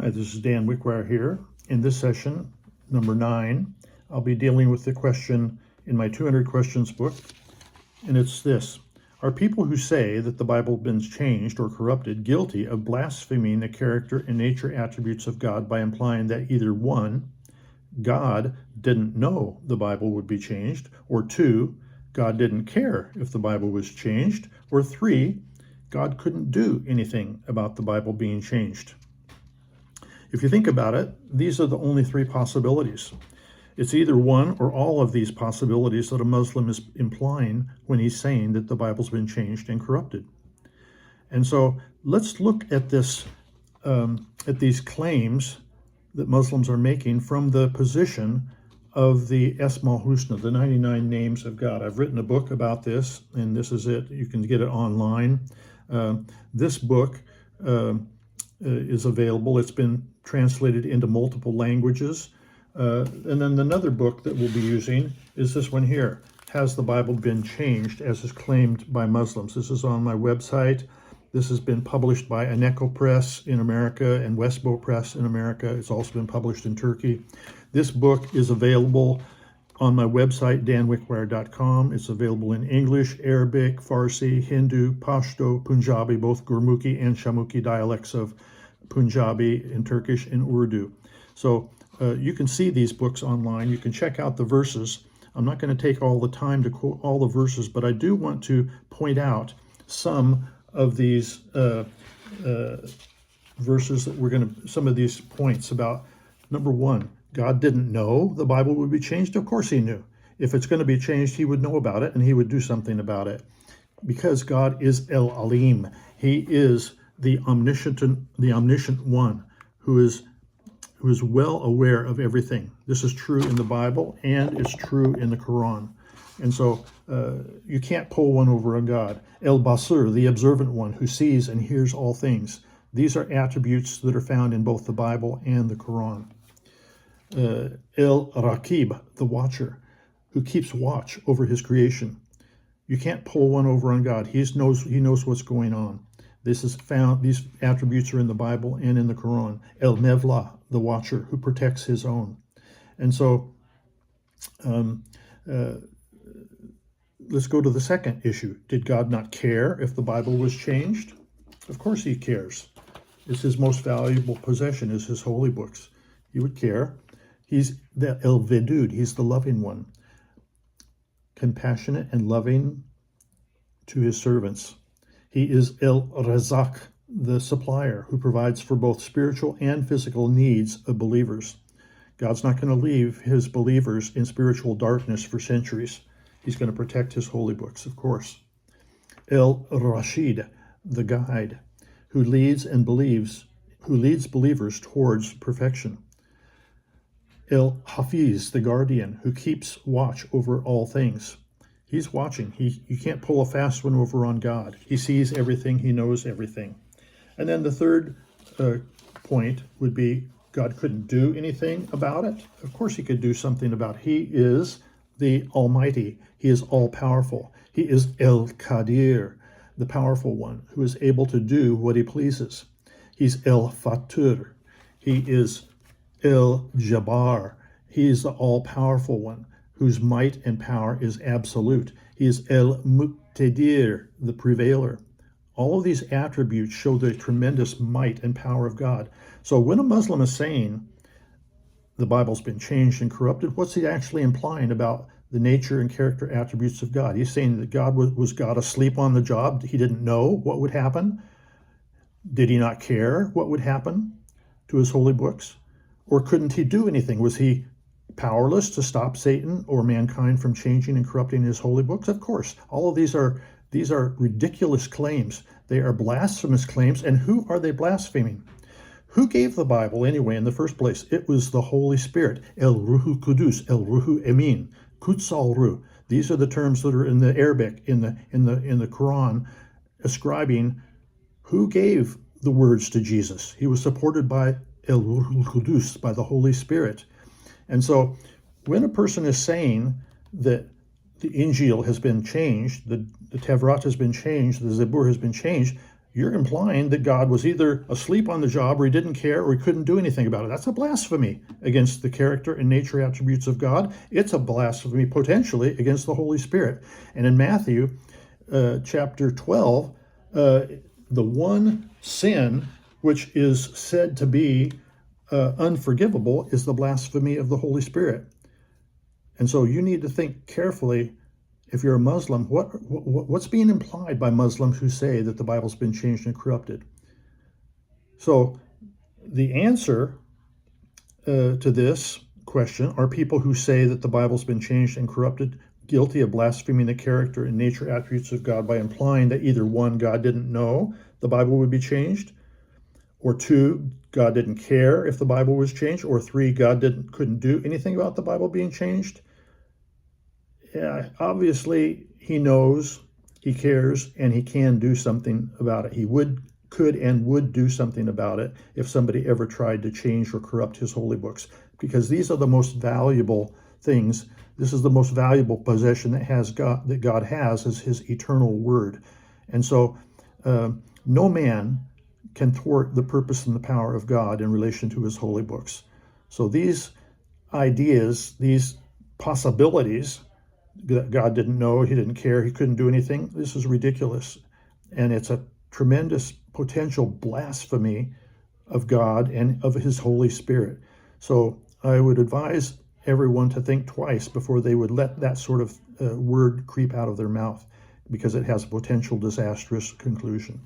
Hi, this is Dan Wickwire here. In this session, number 9, I'll be dealing with the question in my 200 questions book, and it's this. Are people who say that the Bible has been changed or corrupted guilty of blaspheming the character and nature attributes of God by implying that either 1, God didn't know the Bible would be changed, or 2, God didn't care if the Bible was changed, or 3, God couldn't do anything about the Bible being changed? If you think about it, these are the only 3 possibilities. It's either one or all of these possibilities that a Muslim is implying when he's saying that the Bible's been changed and corrupted. And so let's look at this, at these claims that Muslims are making from the position of the Esmaul Husna, the 99 names of God. I've written a book about this, and this is it. You can get it online. This book is available. It's been translated into multiple languages. And then another book that we'll be using is this one here. Has the Bible been changed, as is claimed by Muslims? This is on my website. This has been published by Aneko Press in America and Westbow Press in America. It's also been published in Turkey. This book is available on my website, danwickwire.com. It's available in English, Arabic, Farsi, Hindu, Pashto, Punjabi, both Gurmukhi and Shamuki dialects of Punjabi, in Turkish, and Urdu. So you can see these books online. You can check out the verses. I'm not going to take all the time to quote all the verses, but I do want to point out some of these verses that we're going to, some of these points about. Number 1, God didn't know the Bible would be changed. Of course he knew. If it's going to be changed, he would know about it, and he would do something about it. Because God is El-Alim. He is the omniscient one who is well aware of everything. This is true in the Bible, and it's true in the Qur'an. And so you can't pull one over on God. El-Basir, the observant one who sees and hears all things. These are attributes that are found in both the Bible and the Qur'an. El-Raqib, the watcher, who keeps watch over his creation. You can't pull one over on God. He knows what's going on. This is found, these attributes are in the Bible and in the Quran. El-Mevla, the watcher, who protects his own. And so let's go to the second issue. Did God not care if the Bible was changed? Of course he cares. It's his most valuable possession, is his holy books. He would care. He's the El-Vedud, he's the loving one, compassionate and loving to his servants. He is El-Razak, the supplier, who provides for both spiritual and physical needs of believers. God's not going to leave his believers in spiritual darkness for centuries. He's going to protect his holy books, of course. El-Rashid, the guide, who leads believers towards perfection. El-Hafiz, the guardian, who keeps watch over all things. He's watching. You can't pull a fast one over on God. He sees everything. He knows everything. And then the third point would be God couldn't do anything about it. Of course he could do something about it. He is the Almighty. He is all-powerful. He is El-Kadir, the powerful one, who is able to do what he pleases. He's El-Fatur. He is El-Jabbar. He is the all-powerful one, whose might and power is absolute. He is El-Muqtadir, the prevailer. All of these attributes show the tremendous might and power of God. So when a Muslim is saying the Bible's been changed and corrupted, what's he actually implying about the nature and character attributes of God? He's saying that God was God asleep on the job? He didn't know what would happen? Did he not care what would happen to his holy books? Or couldn't he do anything? Was he powerless to stop Satan or mankind from changing and corrupting his holy books? Of course. All of these are ridiculous claims. They are blasphemous claims. And who are they blaspheming? Who gave the Bible anyway in the first place? It was the Holy Spirit. El-Ruhu Kudus, El-Ruhu Emin, Quds al-Ruh. These are the terms that are in the Arabic, in the Quran, ascribing who gave the words to Jesus. He was supported by El-Ruhul Qudus, by the Holy Spirit. And so when a person is saying that the Injil has been changed, the Tevrat has been changed, the Zabur has been changed, you're implying that God was either asleep on the job, or he didn't care, or he couldn't do anything about it. That's a blasphemy against the character and nature attributes of God. It's a blasphemy potentially against the Holy Spirit. And in Matthew chapter 12, the one sin which is said to be unforgivable is the blasphemy of the Holy Spirit. And so you need to think carefully. If you're a Muslim, what's being implied by Muslims who say that the Bible's been changed and corrupted? So the answer to this question, are people who say that the Bible's been changed and corrupted guilty of blaspheming the character and nature attributes of God by implying that either one, God didn't know the Bible would be changed, or two, God didn't care if the Bible was changed, or three, God couldn't do anything about the Bible being changed? Yeah, obviously he knows, he cares, and he can do something about it. He could and would do something about it if somebody ever tried to change or corrupt his holy books, because these are the most valuable things. This is the most valuable possession that God has, is his eternal word. And so no man can thwart the purpose and the power of God in relation to his holy books. So these ideas, these possibilities, that God didn't know, he didn't care, he couldn't do anything, this is ridiculous. And it's a tremendous potential blasphemy of God and of his Holy Spirit. So I would advise everyone to think twice before they would let that sort of word creep out of their mouth, because it has a potential disastrous conclusion.